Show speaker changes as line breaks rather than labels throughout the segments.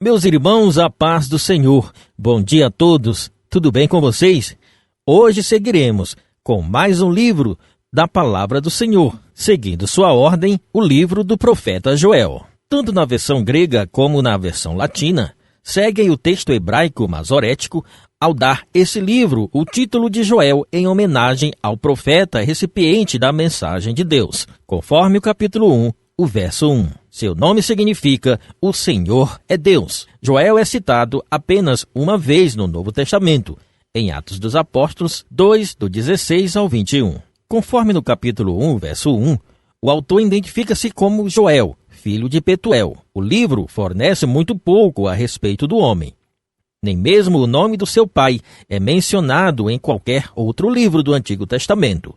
Meus irmãos, a paz do Senhor. Bom dia a todos. Tudo bem com vocês? Hoje seguiremos com mais um livro da Palavra do Senhor, seguindo sua ordem, o livro do profeta Joel. Tanto na versão grega como na versão latina, seguem o texto hebraico masorético ao dar esse livro o título de Joel em homenagem ao profeta recipiente da mensagem de Deus, conforme o capítulo 1, o verso 1. Seu nome significa O Senhor é Deus. Joel é citado apenas uma vez no Novo Testamento, em Atos dos Apóstolos 2, do 16 ao 21. Conforme no capítulo 1, verso 1, o autor identifica-se como Joel, filho de Petuel. O livro fornece muito pouco a respeito do homem. Nem mesmo o nome do seu pai é mencionado em qualquer outro livro do Antigo Testamento,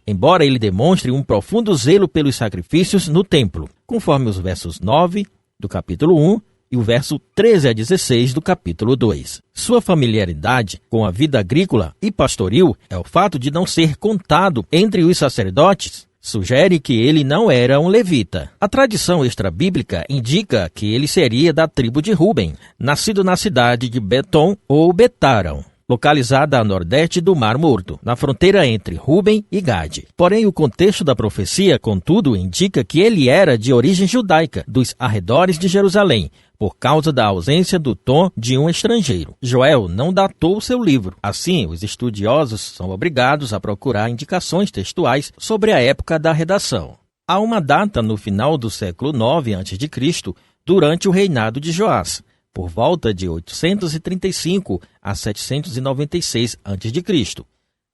embora ele demonstre um profundo zelo pelos sacrifícios no templo, conforme os versos 9 do capítulo 1 e o verso 13 a 16 do capítulo 2. Sua familiaridade com a vida agrícola e pastoril é o fato de não ser contado entre os sacerdotes, sugere que ele não era um levita. A tradição extrabíblica indica que ele seria da tribo de Ruben, nascido na cidade de Betom ou Betarão, localizada a nordeste do Mar Morto, na fronteira entre Ruben e Gade. Porém, o contexto da profecia, contudo, indica que ele era de origem judaica, dos arredores de Jerusalém, por causa da ausência do tom de um estrangeiro. Joel não datou seu livro. Assim, os estudiosos são obrigados a procurar indicações textuais sobre a época da redação. Há uma data no final do século IX a.C., durante o reinado de Joás, por volta de 835 a 796 a.C.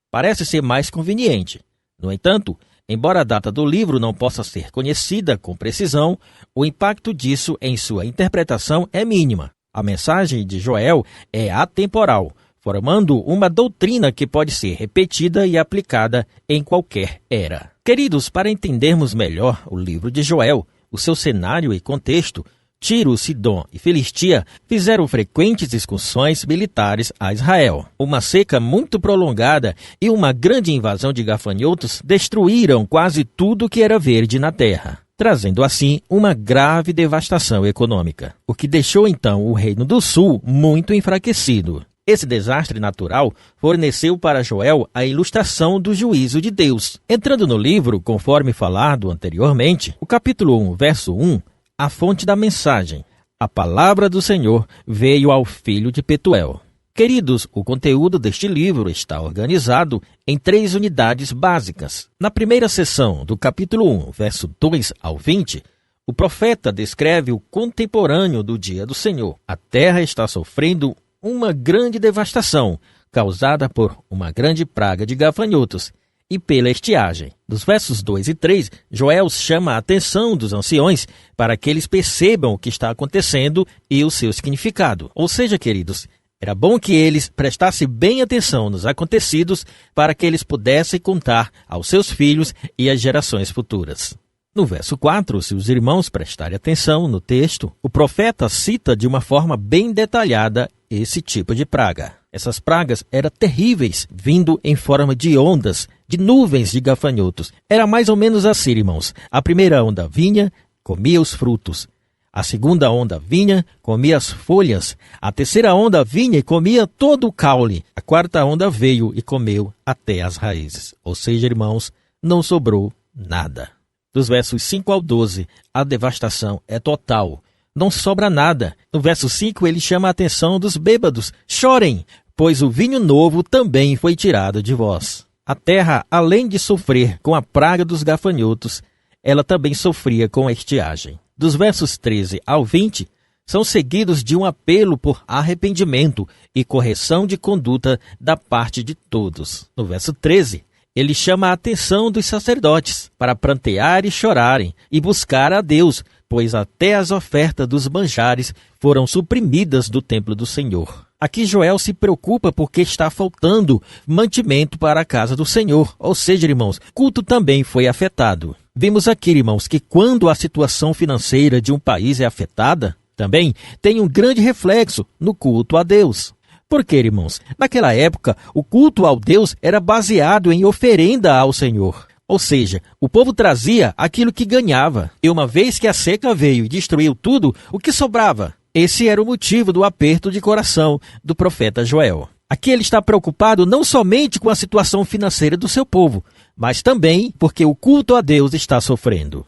Parece ser mais conveniente. No entanto, embora a data do livro não possa ser conhecida com precisão, o impacto disso em sua interpretação é mínima. A mensagem de Joel é atemporal, formando uma doutrina que pode ser repetida e aplicada em qualquer era. Queridos, para entendermos melhor o livro de Joel, o seu cenário e contexto, Tiro, Sidom e Filistia fizeram frequentes excursões militares a Israel. Uma seca muito prolongada e uma grande invasão de gafanhotos destruíram quase tudo que era verde na terra, trazendo assim uma grave devastação econômica, o que deixou então o Reino do Sul muito enfraquecido. Esse desastre natural forneceu para Joel a ilustração do juízo de Deus. Entrando no livro, conforme falado anteriormente, o capítulo 1, verso 1, a fonte da mensagem. A palavra do Senhor veio ao filho de Petuel. Queridos, o conteúdo deste livro está organizado em 3 unidades básicas. Na primeira seção, do capítulo 1, verso 2 ao 20, o profeta descreve o contemporâneo do dia do Senhor. A terra está sofrendo uma grande devastação, causada por uma grande praga de gafanhotos e pela estiagem. Dos versos 2 e 3, Joel chama a atenção dos anciões para que eles percebam o que está acontecendo e o seu significado. Ou seja, queridos, era bom que eles prestassem bem atenção nos acontecidos para que eles pudessem contar aos seus filhos e às gerações futuras. No verso 4, se os irmãos prestarem atenção no texto, o profeta cita de uma forma bem detalhada esse tipo de praga. Essas pragas eram terríveis, vindo em forma de ondas, de nuvens de gafanhotos. Era mais ou menos assim, irmãos. A primeira onda vinha, comia os frutos. A segunda onda vinha, comia as folhas. A terceira onda vinha e comia todo o caule. A quarta onda veio e comeu até as raízes. Ou seja, irmãos, não sobrou nada. Dos versos 5 ao 12, a devastação é total. Não sobra nada. No verso 5, ele chama a atenção dos bêbados. Chorem, pois o vinho novo também foi tirado de vós. A terra, além de sofrer com a praga dos gafanhotos, ela também sofria com a estiagem. Dos versos 13 ao 20, são seguidos de um apelo por arrependimento e correção de conduta da parte de todos. No verso 13, ele chama a atenção dos sacerdotes para prantear e chorarem e buscar a Deus, pois até as ofertas dos manjares foram suprimidas do templo do Senhor. Aqui Joel se preocupa porque está faltando mantimento para a casa do Senhor. Ou seja, irmãos, culto também foi afetado. Vimos aqui, irmãos, que quando a situação financeira de um país é afetada, também tem um grande reflexo no culto a Deus. Por quê, irmãos? Naquela época, o culto ao Deus era baseado em oferenda ao Senhor. Ou seja, o povo trazia aquilo que ganhava. E uma vez que a seca veio e destruiu tudo, o que sobrava? Esse era o motivo do aperto de coração do profeta Joel. Aqui ele está preocupado não somente com a situação financeira do seu povo, mas também porque o culto a Deus está sofrendo.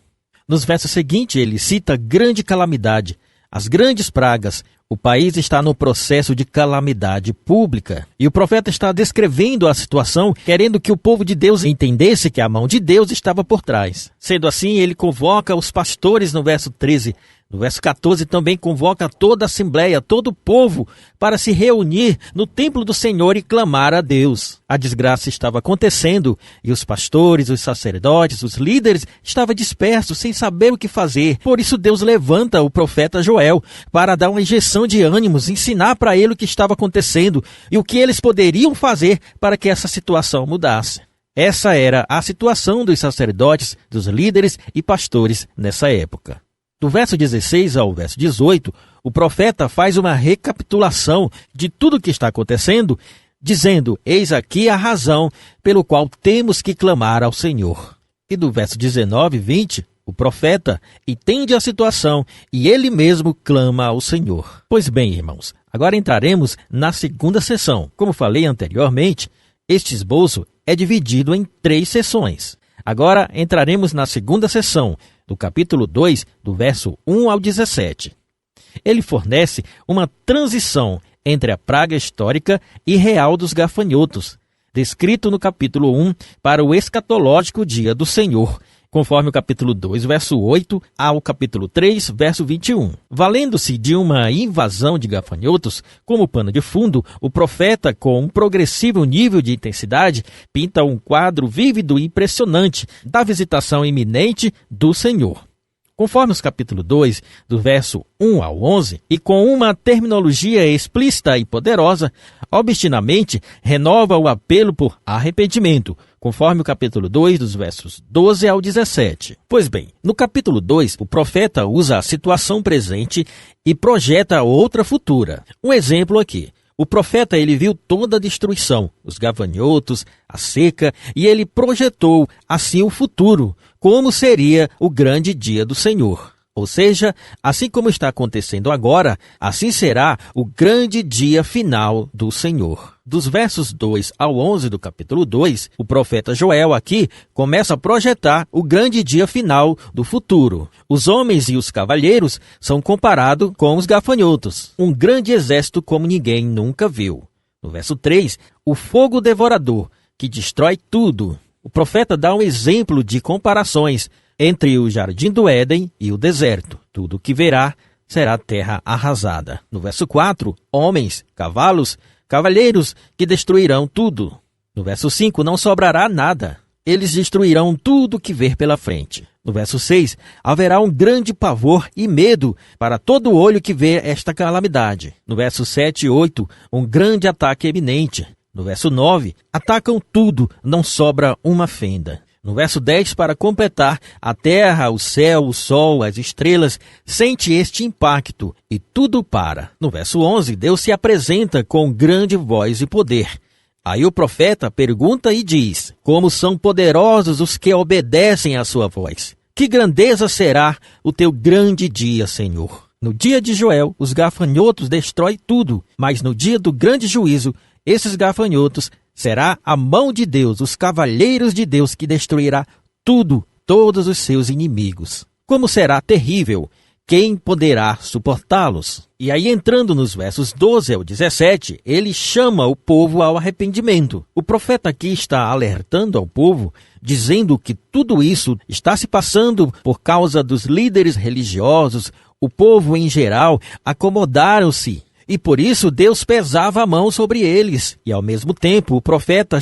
Nos versos seguintes, ele cita grande calamidade, as grandes pragas. O país está no processo de calamidade pública. E o profeta está descrevendo a situação, querendo que o povo de Deus entendesse que a mão de Deus estava por trás. Sendo assim, ele convoca os pastores no verso 13. No verso 14 também convoca toda a assembleia, todo o povo, para se reunir no templo do Senhor e clamar a Deus. A desgraça estava acontecendo e os pastores, os sacerdotes, os líderes estavam dispersos, sem saber o que fazer. Por isso Deus levanta o profeta Joel para dar uma injeção de ânimos, ensinar para ele o que estava acontecendo e o que eles poderiam fazer para que essa situação mudasse. Essa era a situação dos sacerdotes, dos líderes e pastores nessa época. Do verso 16 ao verso 18, o profeta faz uma recapitulação de tudo o que está acontecendo, dizendo: eis aqui a razão pelo qual temos que clamar ao Senhor. E do verso 19 e 20, o profeta entende a situação e ele mesmo clama ao Senhor. Pois bem, irmãos, agora entraremos na segunda sessão. Como falei anteriormente, este esboço é dividido em 3 sessões. Agora entraremos na segunda sessão, do capítulo 2, do verso 1 ao 17. Ele fornece uma transição entre a praga histórica e real dos gafanhotos, descrito no capítulo 1 para o escatológico dia do Senhor, conforme o capítulo 2, verso 8, ao capítulo 3, verso 21. Valendo-se de uma invasão de gafanhotos como pano de fundo, o profeta, com um progressivo nível de intensidade, pinta um quadro vívido e impressionante da visitação iminente do Senhor. Conforme os capítulo 2, do verso 1 ao 11, e com uma terminologia explícita e poderosa, obstinadamente renova o apelo por arrependimento, conforme o capítulo 2, dos versos 12 ao 17. Pois bem, no capítulo 2, o profeta usa a situação presente e projeta outra futura. Um exemplo aqui. O profeta ele viu toda a destruição, os gafanhotos, a seca, e ele projetou assim o futuro, como seria o grande dia do Senhor. Ou seja, assim como está acontecendo agora, assim será o grande dia final do Senhor. Dos versos 2 ao 11 do capítulo 2, o profeta Joel aqui começa a projetar o grande dia final do futuro. Os homens e os cavalheiros são comparados com os gafanhotos, um grande exército como ninguém nunca viu. No verso 3, o fogo devorador, que destrói tudo. O profeta dá um exemplo de comparações entre o jardim do Éden e o deserto. Tudo o que verá será terra arrasada. No verso 4, homens, cavalos, cavalheiros que destruirão tudo. No verso 5, não sobrará nada. Eles destruirão tudo que ver pela frente. No verso 6, haverá um grande pavor e medo para todo olho que vê esta calamidade. No verso 7 e 8, um grande ataque iminente. No verso 9, atacam tudo, não sobra uma fenda. No verso 10, para completar, a terra, o céu, o sol, as estrelas, sente este impacto e tudo para. No verso 11, Deus se apresenta com grande voz e poder. Aí o profeta pergunta e diz: como são poderosos os que obedecem à sua voz. Que grandeza será o teu grande dia, Senhor. No dia de Joel, os gafanhotos destroem tudo, mas no dia do grande juízo, esses gafanhotos será a mão de Deus, os cavaleiros de Deus, que destruirá tudo, todos os seus inimigos. Como será terrível! Quem poderá suportá-los? E aí, entrando nos versos 12 ao 17, ele chama o povo ao arrependimento. O profeta aqui está alertando ao povo, dizendo que tudo isso está se passando por causa dos líderes religiosos. O povo, em geral, acomodaram-se. E por isso Deus pesava a mão sobre eles. E ao mesmo tempo o profeta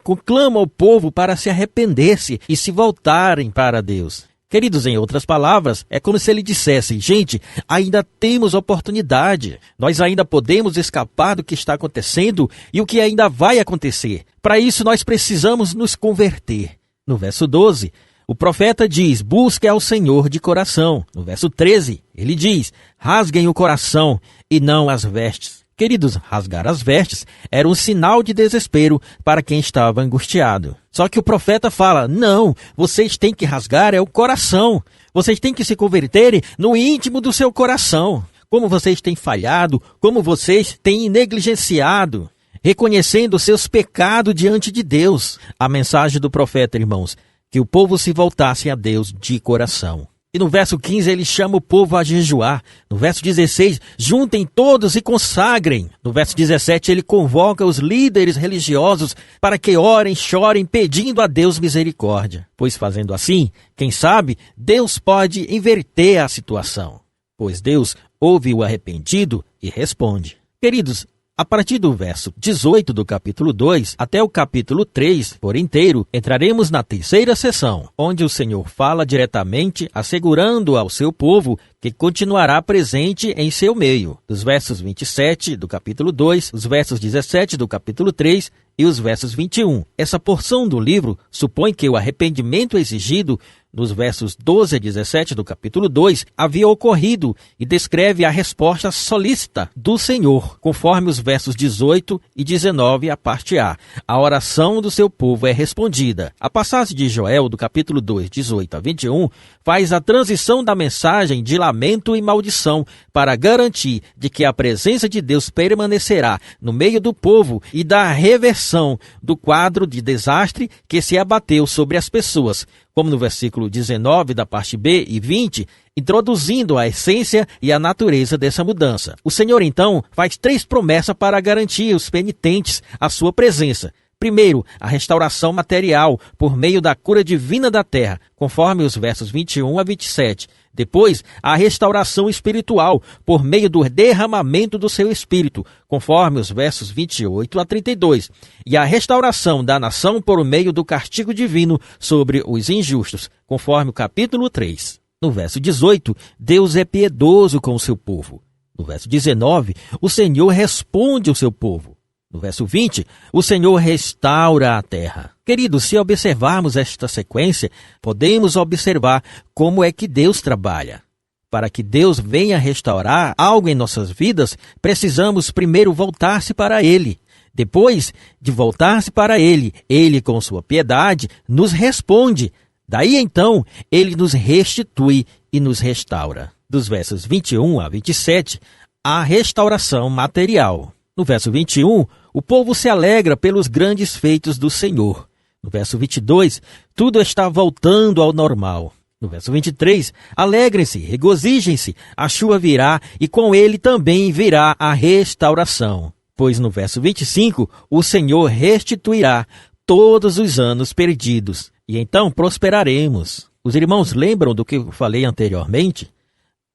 conclama o povo para se arrepender-se e se voltarem para Deus. Queridos, em outras palavras, é como se ele dissesse: gente, ainda temos oportunidade. Nós ainda podemos escapar do que está acontecendo e o que ainda vai acontecer. Para isso nós precisamos nos converter. No verso 12, o profeta diz: busque ao Senhor de coração. No verso 13, ele diz: rasguem o coração e não as vestes. Queridos, rasgar as vestes era um sinal de desespero para quem estava angustiado. Só que o profeta fala: não, vocês têm que rasgar o coração. Vocês têm que se converterem no íntimo do seu coração. como vocês têm falhado, como vocês têm negligenciado, reconhecendo seus pecados diante de Deus. A mensagem do profeta, irmãos, que o povo se voltasse a Deus de coração. E no verso 15 ele chama o povo a jejuar. No verso 16, juntem todos e consagrem. No verso 17 ele convoca os líderes religiosos para que orem, chorem, pedindo a Deus misericórdia. Pois fazendo assim, quem sabe, Deus pode inverter a situação. Pois Deus ouve o arrependido e responde. Queridos, a partir do verso 18 do capítulo 2 até o capítulo 3, por inteiro, entraremos na terceira sessão, onde o Senhor fala diretamente, assegurando ao seu povo que continuará presente em seu meio. Dos versos 27 do capítulo 2, os versos 17 do capítulo 3 e os versos 21. Essa porção do livro supõe que o arrependimento exigido nos versos 12 a 17 do capítulo 2, havia ocorrido e descreve a resposta solícita do Senhor, conforme os versos 18 e 19, a parte A. A oração do seu povo é respondida. A passagem de Joel, do capítulo 2, 18 a 21, faz a transição da mensagem de lamento e maldição para garantir de que a presença de Deus permanecerá no meio do povo e da reversão do quadro de desastre que se abateu sobre as pessoas, como no versículo 19 da parte B e 20, introduzindo a essência e a natureza dessa mudança. O Senhor, então, faz 3 promessas para garantir os penitentes a sua presença. Primeiro, a restauração material por meio da cura divina da terra, conforme os versos 21 a 27. Depois, a restauração espiritual por meio do derramamento do seu espírito, conforme os versos 28 a 32. E a restauração da nação por meio do castigo divino sobre os injustos, conforme o capítulo 3. No verso 18, Deus é piedoso com o seu povo. No verso 19, o Senhor responde ao seu povo. No verso 20, o Senhor restaura a terra. Queridos, se observarmos esta sequência, podemos observar como é que Deus trabalha. Para que Deus venha restaurar algo em nossas vidas, precisamos primeiro voltar-se para Ele. Depois de voltar-se para Ele, Ele, com sua piedade, nos responde. Daí então, Ele nos restitui e nos restaura. Dos versos 21 a 27, a restauração material. No verso 21, o povo se alegra pelos grandes feitos do Senhor. No verso 22, tudo está voltando ao normal. No verso 23, alegrem-se, regozijem-se, a chuva virá e com ele também virá a restauração. Pois no verso 25, o Senhor restituirá todos os anos perdidos e então prosperaremos. Os irmãos lembram do que eu falei anteriormente?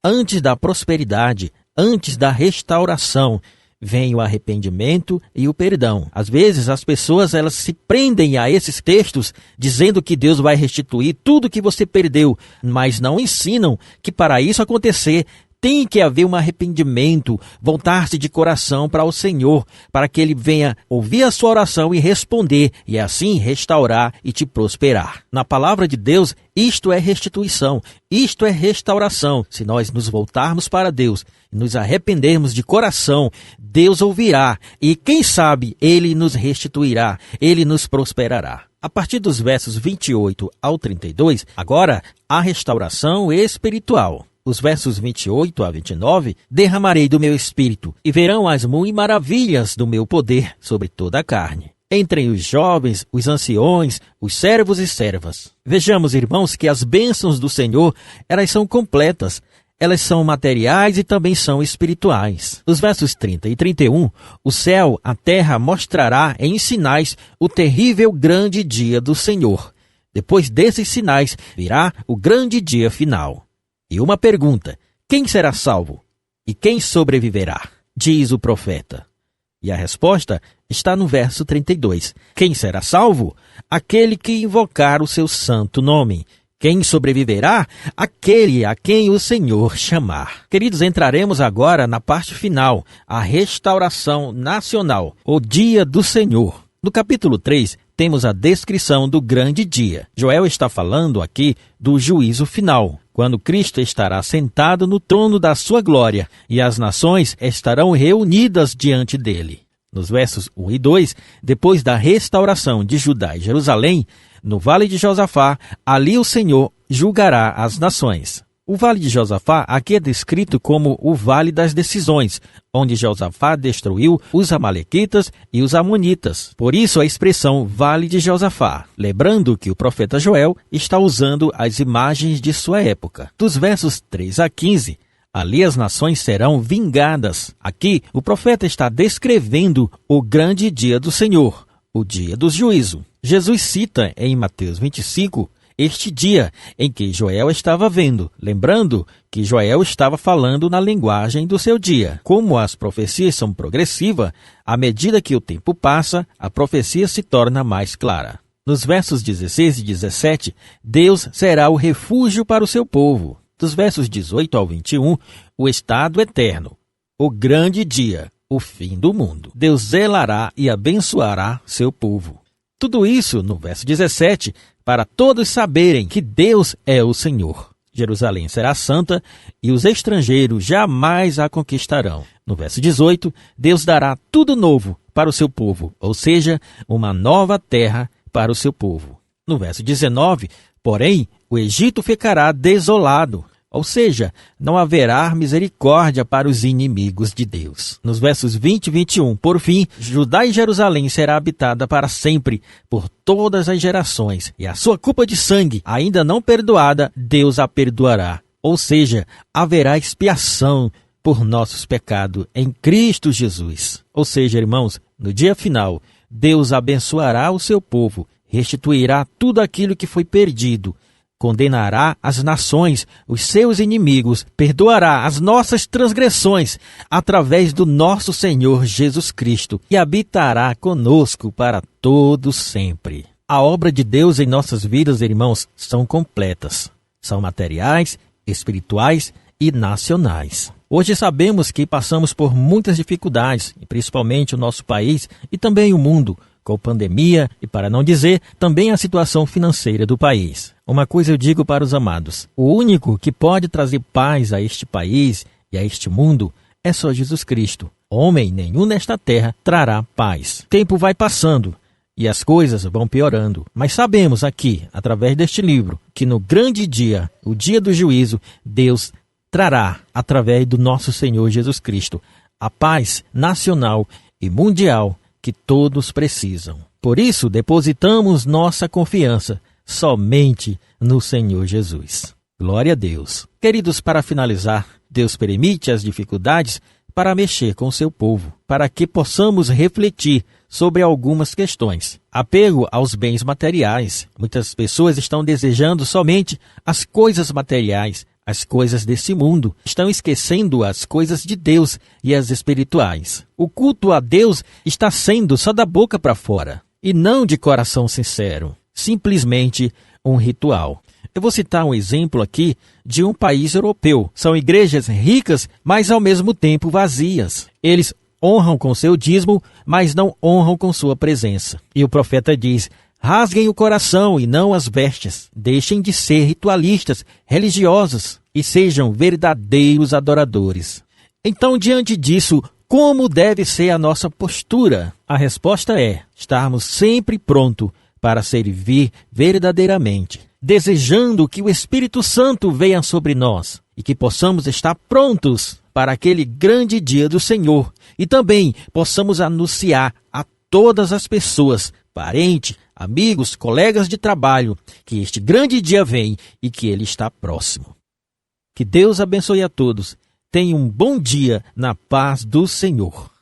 Antes da prosperidade, antes da restauração, vem o arrependimento e o perdão. Às vezes as pessoas elas se prendem a esses textos dizendo que Deus vai restituir tudo que você perdeu, mas não ensinam que para isso acontecer tem que haver um arrependimento, voltar-se de coração para o Senhor, para que Ele venha ouvir a sua oração e responder, e assim restaurar e te prosperar. Na palavra de Deus, isto é restituição, isto é restauração. Se nós nos voltarmos para Deus e nos arrependermos de coração, Deus ouvirá e, quem sabe, Ele nos restituirá, Ele nos prosperará. A partir dos versos 28 ao 32, agora, a restauração espiritual. Os versos 28 a 29, derramarei do meu espírito, e verão as muitas maravilhas do meu poder sobre toda a carne. Entre os jovens, os anciões, os servos e servas. Vejamos, irmãos, que as bênçãos do Senhor, elas são completas. Elas são materiais e também são espirituais. Nos versos 30 e 31, o céu, a terra, mostrará em sinais o terrível grande dia do Senhor. Depois desses sinais, virá o grande dia final. E uma pergunta: quem será salvo? E quem sobreviverá? Diz o profeta. E a resposta está no verso 32. Quem será salvo? Aquele que invocar o seu santo nome. Quem sobreviverá? Aquele a quem o Senhor chamar. Queridos, entraremos agora na parte final, a restauração nacional, o dia do Senhor. No capítulo 3, temos a descrição do grande dia. Joel está falando aqui do juízo final, quando Cristo estará sentado no trono da sua glória e as nações estarão reunidas diante dele. Nos versos 1 e 2, depois da restauração de Judá e Jerusalém, no vale de Josafá, ali o Senhor julgará as nações. O Vale de Josafá aqui é descrito como o Vale das Decisões, onde Josafá destruiu os amalequitas e os amonitas. Por isso a expressão Vale de Josafá, lembrando que o profeta Joel está usando as imagens de sua época. Dos versos 3 a 15, ali as nações serão vingadas. Aqui o profeta está descrevendo o grande dia do Senhor, o dia do juízo. Jesus cita em Mateus 25 este dia em que Joel estava vendo, lembrando que Joel estava falando na linguagem do seu dia. Como as profecias são progressivas, à medida que o tempo passa, a profecia se torna mais clara. Nos versos 16 e 17, Deus será o refúgio para o seu povo. Dos versos 18 ao 21, o estado eterno, o grande dia, o fim do mundo. Deus zelará e abençoará seu povo. Tudo isso no verso 17, para todos saberem que Deus é o Senhor. Jerusalém será santa e os estrangeiros jamais a conquistarão. No verso 18, Deus dará tudo novo para o seu povo, ou seja, uma nova terra para o seu povo. No verso 19, porém, o Egito ficará desolado, ou seja, não haverá misericórdia para os inimigos de Deus. Nos versos 20 e 21, por fim, Judá e Jerusalém será habitada para sempre, por todas as gerações, e a sua culpa de sangue, ainda não perdoada, Deus a perdoará. Ou seja, haverá expiação por nossos pecados em Cristo Jesus. Ou seja, irmãos, no dia final, Deus abençoará o seu povo, restituirá tudo aquilo que foi perdido, condenará as nações, os seus inimigos, perdoará as nossas transgressões através do nosso Senhor Jesus Cristo e habitará conosco para todo sempre. A obra de Deus em nossas vidas, irmãos, são completas. São materiais, espirituais e nacionais. Hoje sabemos que passamos por muitas dificuldades, principalmente o nosso país e também o mundo, com pandemia e, para não dizer, também a situação financeira do país. Uma coisa eu digo para os amados: o único que pode trazer paz a este país e a este mundo é só Jesus Cristo. Homem nenhum nesta terra trará paz. O tempo vai passando e as coisas vão piorando. Mas sabemos aqui, através deste livro, que no grande dia, o dia do juízo, Deus trará, através do nosso Senhor Jesus Cristo, a paz nacional e mundial que todos precisam. Por isso, depositamos nossa confiança somente no Senhor Jesus. Glória a Deus. Queridos, para finalizar, Deus permite as dificuldades para mexer com o seu povo, para que possamos refletir sobre algumas questões. Apego aos bens materiais. Muitas pessoas estão desejando somente as coisas materiais, as coisas desse mundo, estão esquecendo as coisas de Deus e as espirituais. O culto a Deus está sendo só da boca para fora, e não de coração sincero, simplesmente um ritual. Eu vou citar um exemplo aqui de um país europeu. São igrejas ricas, mas ao mesmo tempo vazias. Eles honram com seu dízimo, mas não honram com sua presença. E o profeta diz: rasguem o coração e não as vestes. Deixem de ser ritualistas, religiosos, e sejam verdadeiros adoradores. Então, diante disso, como deve ser a nossa postura? A resposta é estarmos sempre prontos para servir verdadeiramente, desejando que o Espírito Santo venha sobre nós e que possamos estar prontos para aquele grande dia do Senhor e também possamos anunciar a todas as pessoas, parentes, amigos, colegas de trabalho, que este grande dia vem e que ele está próximo. Que Deus abençoe a todos. Tenha um bom dia na paz do Senhor.